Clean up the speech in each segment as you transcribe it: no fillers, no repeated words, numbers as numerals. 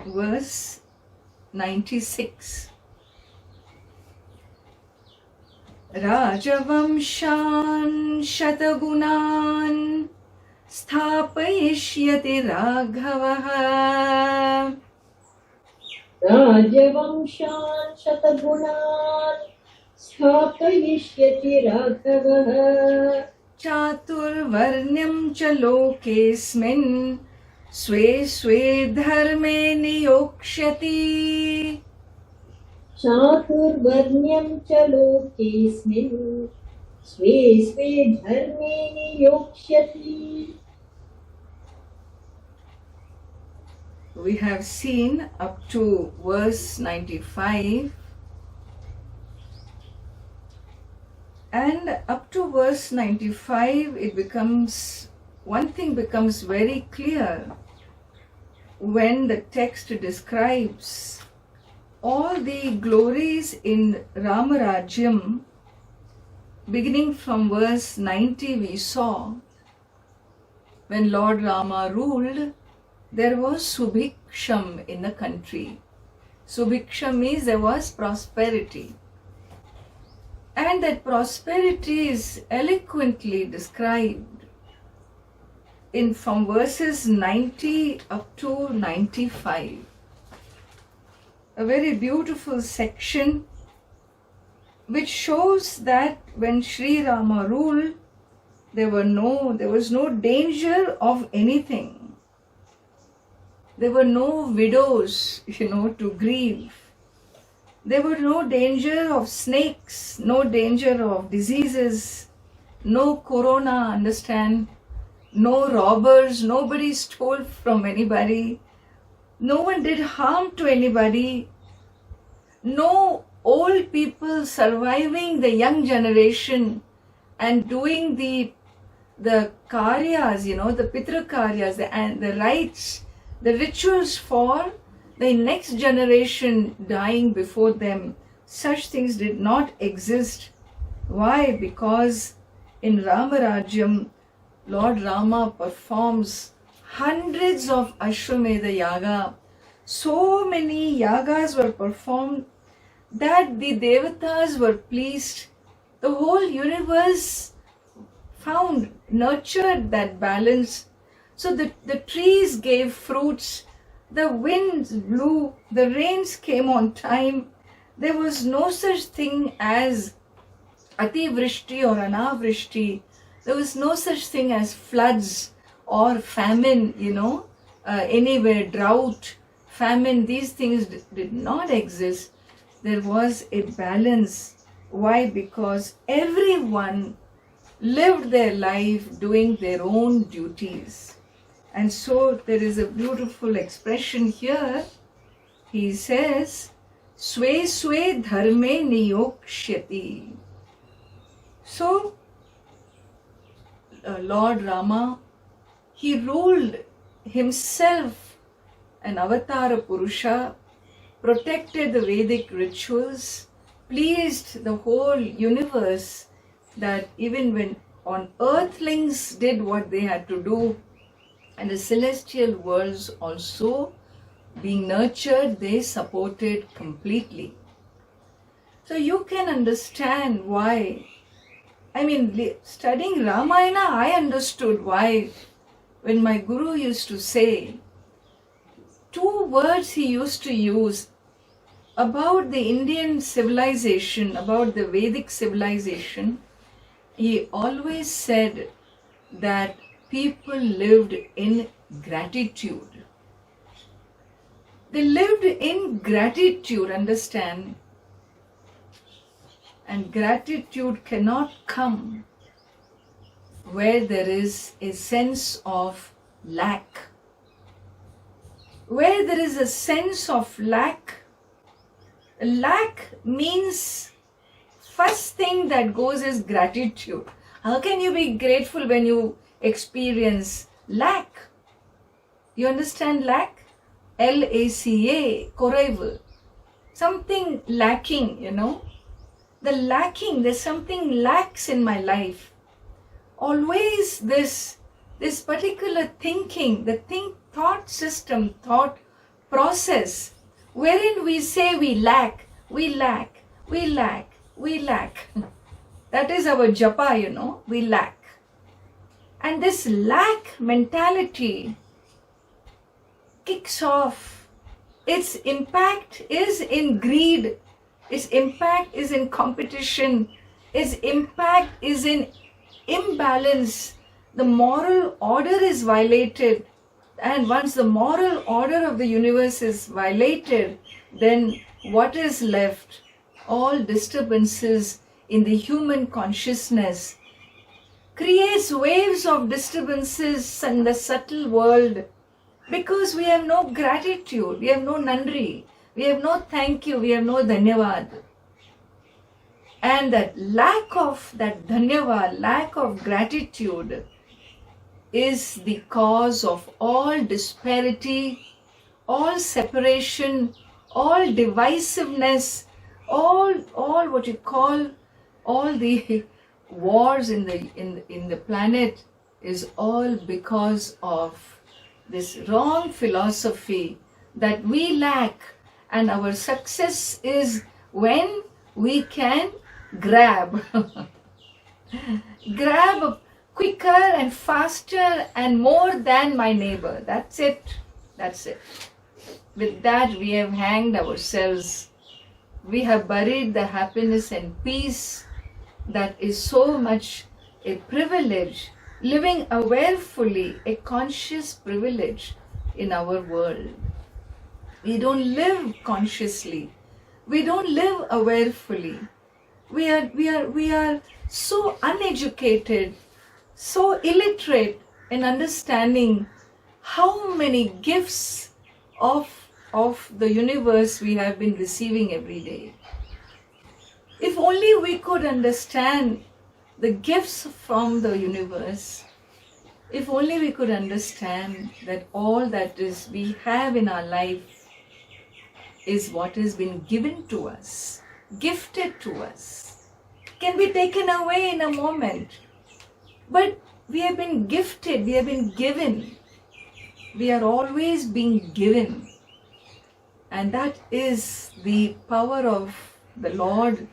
verse 96. Rajavamshan shatagunan sthapayishyati Raghavaha. Rajavamshan shatagunan sthapayishyati Raghavaha. Chaturvarnyam cha lokesmin स्वे स्वे धर्मे नियोक्ष्यति. चातुर्वर्ण्यं च लोकेऽस्मिन् स्वे स्वे धर्मे नियोक्ष्यति. We have seen up to verse 95, and up to verse 95 one thing becomes very clear when the text describes all the glories in Ramarajyam. Beginning from verse 90, we saw when Lord Rama ruled, there was subhiksham in the country. Subhiksham means there was prosperity. And that prosperity is eloquently described from verses 90 up to 95. A very beautiful section which shows that when Sri Rama ruled, there was no danger of anything. There were no widows, to grieve. There were no danger of snakes, no danger of diseases, no corona, understand? No robbers, nobody stole from anybody. No one did harm to anybody. No old people surviving the young generation and doing the karyas, the pitra karyas, and the rites, the rituals for the next generation dying before them. Such things did not exist. Why? Because in Ramarajyam, Lord Rama performs hundreds of Ashwamedha yaga. So many yagas were performed that the devatas were pleased. The whole universe nurtured that balance. So the trees gave fruits, the winds blew, the rains came on time. There was no such thing as ativrishti or anavrishti. There was no such thing as floods or famine, anywhere, drought, famine. These things did not exist. There was a balance. Why? Because everyone lived their life doing their own duties. And so there is a beautiful expression here. He says, Swe Swe Dharme Niyokshyati. So, Lord Rama, he ruled himself, an avatara Purusha, protected the Vedic rituals, pleased the whole universe, that even when on earthlings did what they had to do, and the celestial worlds also being nurtured, they supported completely. So you can understand why. Studying Ramayana, I understood why when my guru used to say, two words he used to use about the Indian civilization, about the Vedic civilization. He always said that people lived in gratitude. They lived in gratitude, understand? And gratitude cannot come where there is a sense of lack. Where there is a sense of lack means first thing that goes is gratitude. How can you be grateful when you experience lack? You understand lack? L-A-C-A, koraivu. Something lacking, The lacking, there's something lacks in my life. Always this particular thinking, thought system, thought process wherein we say we lack, we lack, we lack, we lack. That is our japa, we lack. And this lack mentality kicks off. Its impact is in greed, its impact is in competition, its impact is in imbalance. The moral order is violated, and once the moral order of the universe is violated, then what is left? All disturbances in the human consciousness creates waves of disturbances in the subtle world, because we have no gratitude, we have no nandri, we have no thank you, we have no dhanyavad. And that lack of that dhanyavad, lack of gratitude is the cause of all disparity, all separation, all divisiveness, all what you call all the wars in the planet is all because of this wrong philosophy that we lack, and our success is when we can grab quicker and faster and more than my neighbor. That's it. With that we have hanged ourselves. We have buried the happiness and peace that is so much a privilege, living awarefully, a conscious privilege in our world. We don't live consciously. We don't live awarefully. We are so uneducated, so illiterate in understanding how many gifts of the universe we have been receiving every day. If only we could understand the gifts from the universe, if only we could understand that all that is we have in our life is what has been given to us, gifted to us, can be taken away in a moment. But we have been gifted, we have been given. We are always being given. And that is the power of the Lord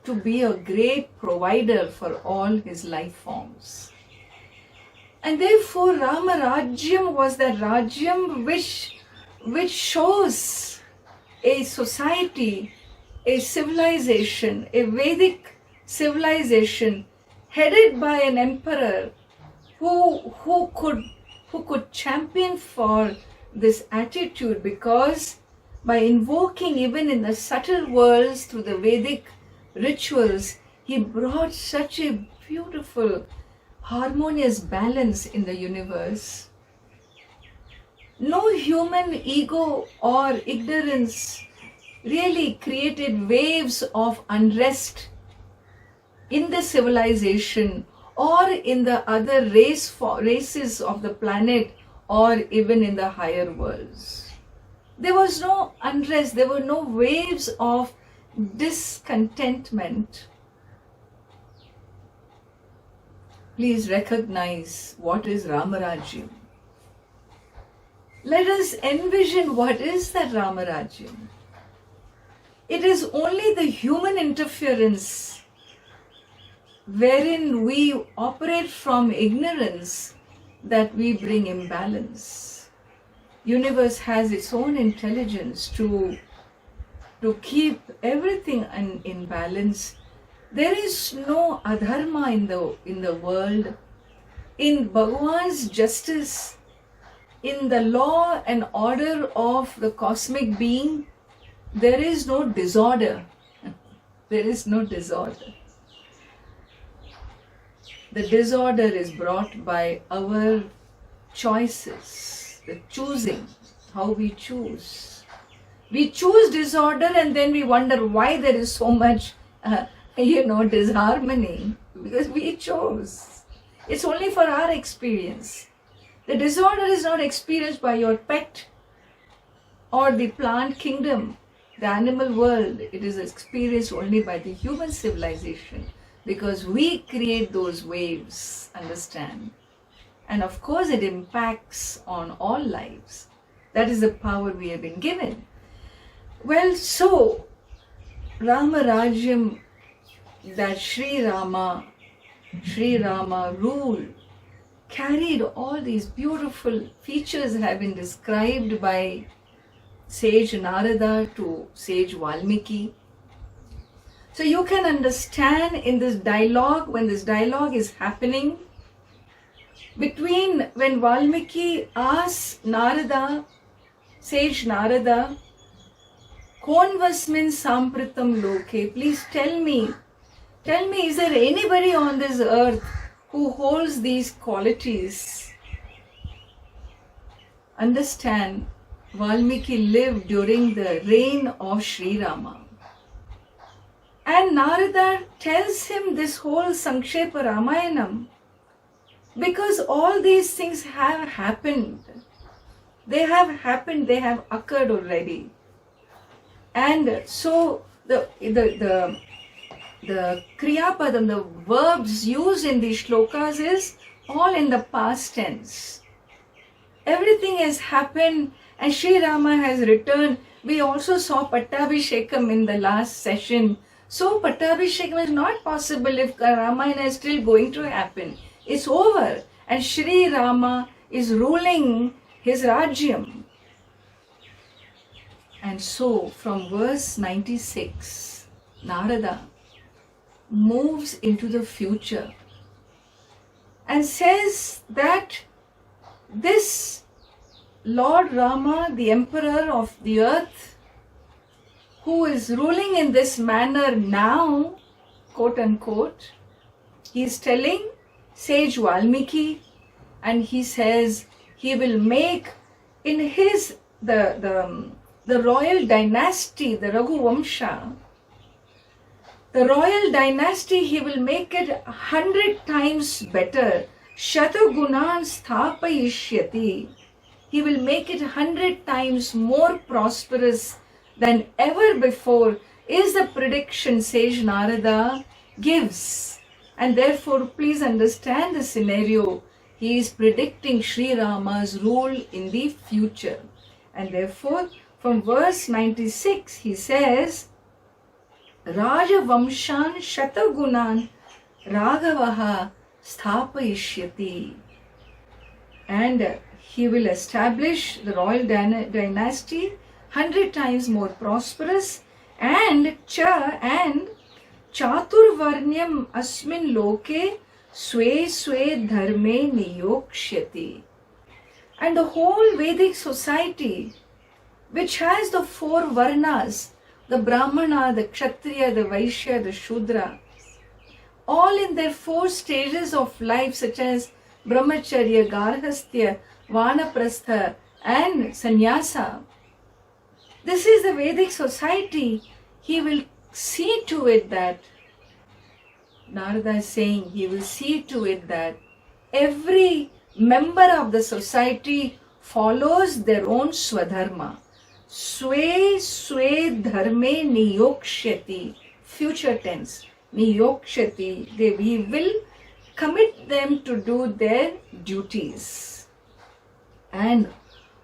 to be a great provider for all his life forms. And therefore Rama Rajyam was the Rajyam which shows a society, a civilization, a Vedic civilization headed by an emperor who could champion for this attitude, because by invoking even in the subtle worlds through the Vedic rituals, he brought such a beautiful, harmonious balance in the universe. No human ego or ignorance really created waves of unrest in the civilization or in the other races of the planet or even in the higher worlds. There was no unrest, there were no waves of discontentment. Please recognize what is Ramarajyam. Let us envision what is that Ramarajyam. It is only the human interference wherein we operate from ignorance that we bring imbalance. Universe has its own intelligence to keep everything in balance. There is no adharma in the world. In Bhagavan's justice, in the law and order of the cosmic being, there is no disorder. There is no disorder. The disorder is brought by our choices, the choosing, how we choose. We choose disorder and then we wonder why there is so much, disharmony, because we chose. It's only for our experience. The disorder is not experienced by your pet or the plant kingdom, the animal world. It is experienced only by the human civilization, because we create those waves, understand? And of course it impacts on all lives. That is the power we have been given. Well, so Rama Rajyam, that Sri Rama rule, carried all these beautiful features have been described by Sage Narada to Sage Valmiki. So you can understand in this dialogue, when this dialogue is happening, between when Valmiki asks Narada, Sage Narada, Konvasmin Sampritam Loke, please tell me, is there anybody on this earth who holds these qualities? Understand, Valmiki lived during the reign of Sri Rama. And Narada tells him this whole Samkshepa Ramayana because all these things have happened. They have happened, they have occurred already. And so the Kriyapadam, the verbs used in these shlokas is all in the past tense. Everything has happened and Sri Rama has returned. We also saw Pattabhishekam in the last session. So Pattabhishekam is not possible if Ramayana is still going to happen. It's over and Sri Rama is ruling his Rajyam. And so from verse 96, Narada moves into the future and says that this Lord Rama, the emperor of the earth, who is ruling in this manner now, quote unquote, he is telling Sage Valmiki, and he says he will make in his the royal dynasty, the Raghu Vamsha, the royal dynasty, he will make it 100 times better. Shatagunan sthapayishyati. He will make it 100 times more prosperous than ever before, is the prediction Sage Narada gives. And therefore, please understand the scenario. He is predicting Sri Rama's rule in the future. And therefore, from verse 96, he says, Raja Vamshan Shatagunan Raghavaha Sthapayishyati. And he will establish the royal dynasty 100 times more prosperous, and Chaturvarnyam Asmin Loke Swe Dharme Niyokshyati. And the whole Vedic society, which has the 4 Varnas, the Brahmana, the Kshatriya, the Vaishya, the Shudra, all in their 4 stages of life, such as Brahmacharya, Garhastya, Vanaprastha and Sannyasa. This is the Vedic society. He will see to it that, Narada is saying, he will see to it that every member of the society follows their own Swadharma. Swe dharme niyokshyati. Future tense. Niyokshati. We will commit them to do their duties. And,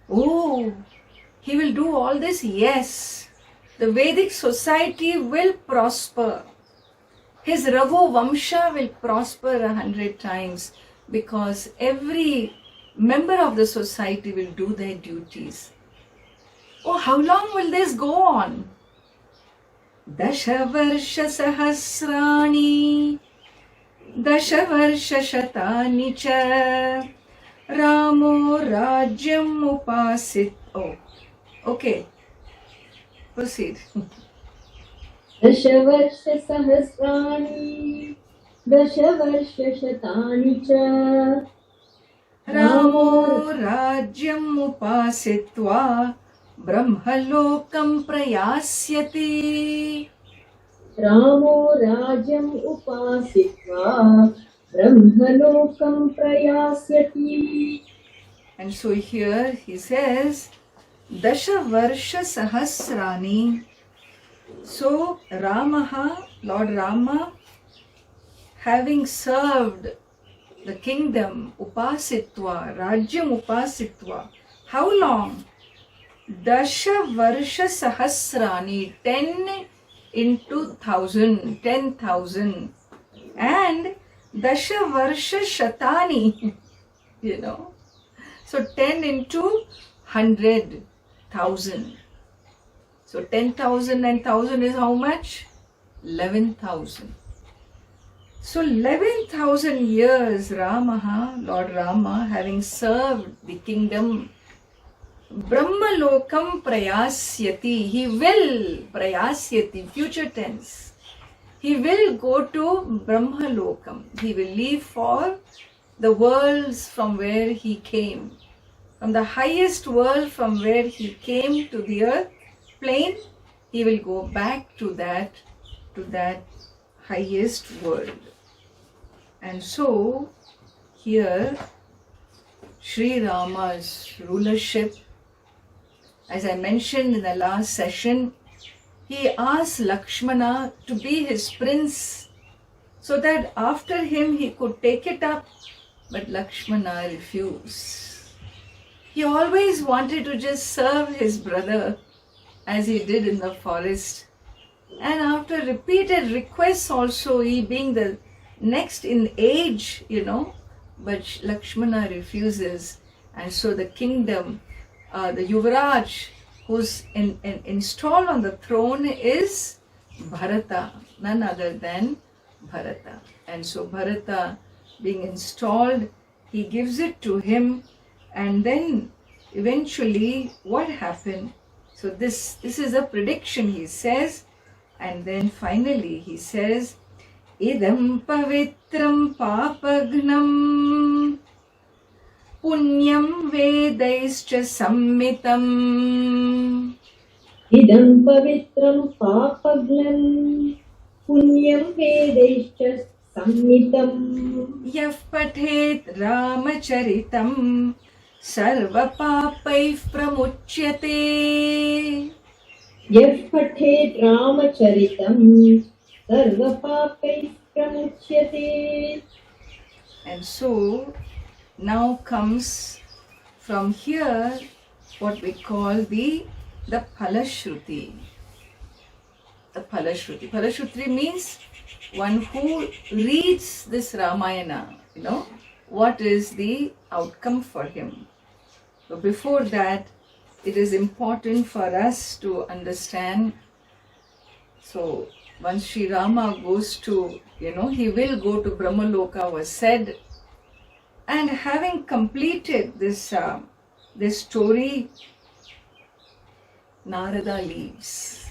he will do all this? Yes. The Vedic society will prosper. His Raghu Vamsha will prosper 100 times because every member of the society will do their duties. How long will this go on? Dashavarsha sahasrani, Dashavarsha shatani cha, Ramo rajyam upasit. Okay. Proceed. Dashavarsha sahasrani, Dashavarsha shatani cha, Ramo rajyam upasitva Brahmalokam prayasyati. Ramo rajyam upasitva Brahmalokam prayasyati. And so here he says, Dasha Varsha Sahasrani. So Ramaha, Lord Rama, having served the kingdom, upasitva, rajyam upasitva. How long? Dasha Varsha Sahasrani, 10 into 1,000, 10,000. And Dasha Varsha Shatani, you know. So 10 into 100,000. So 10,000 and 1,000 is how much? 11,000. So 11,000 years Lord Rama, having served the kingdom, Brahmalokam prayasyati, he will, prayasyati, future tense, he will go to Brahmalokam. He will leave for the worlds from where he came. From the highest world from where he came to the earth plane, he will go back to that highest world. And so here Sri Rama's rulership, as I mentioned in the last session, he asked Lakshmana to be his prince so that after him he could take it up, but Lakshmana refused. He always wanted to just serve his brother as he did in the forest. And after repeated requests also, he being the next in age, but Lakshmana refuses. And so the kingdom, the Yuvraj, who's installed on the throne is Bharata, none other than Bharata. And so Bharata being installed, he gives it to him, and then eventually what happened? So this is a prediction, he says, and then finally he says, Idam pavitram papagnam punyam vedaischa sammitam. Idam pavitram papagnam punyam vedaischa sammitam. Yah pathet ramacharitam sarva papaih pramuchyate. Yah pathet ramacharitam sarva papaih pramuchyate. And so now comes from here what we call the Phalashruti. The Phalashruti. Phalashruti means one who reads this Ramayana, what is the outcome for him. So before that, it is important for us to understand. So once Sri Rama goes to, he will go to Brahmaloka, was said. And having completed this story, Narada leaves.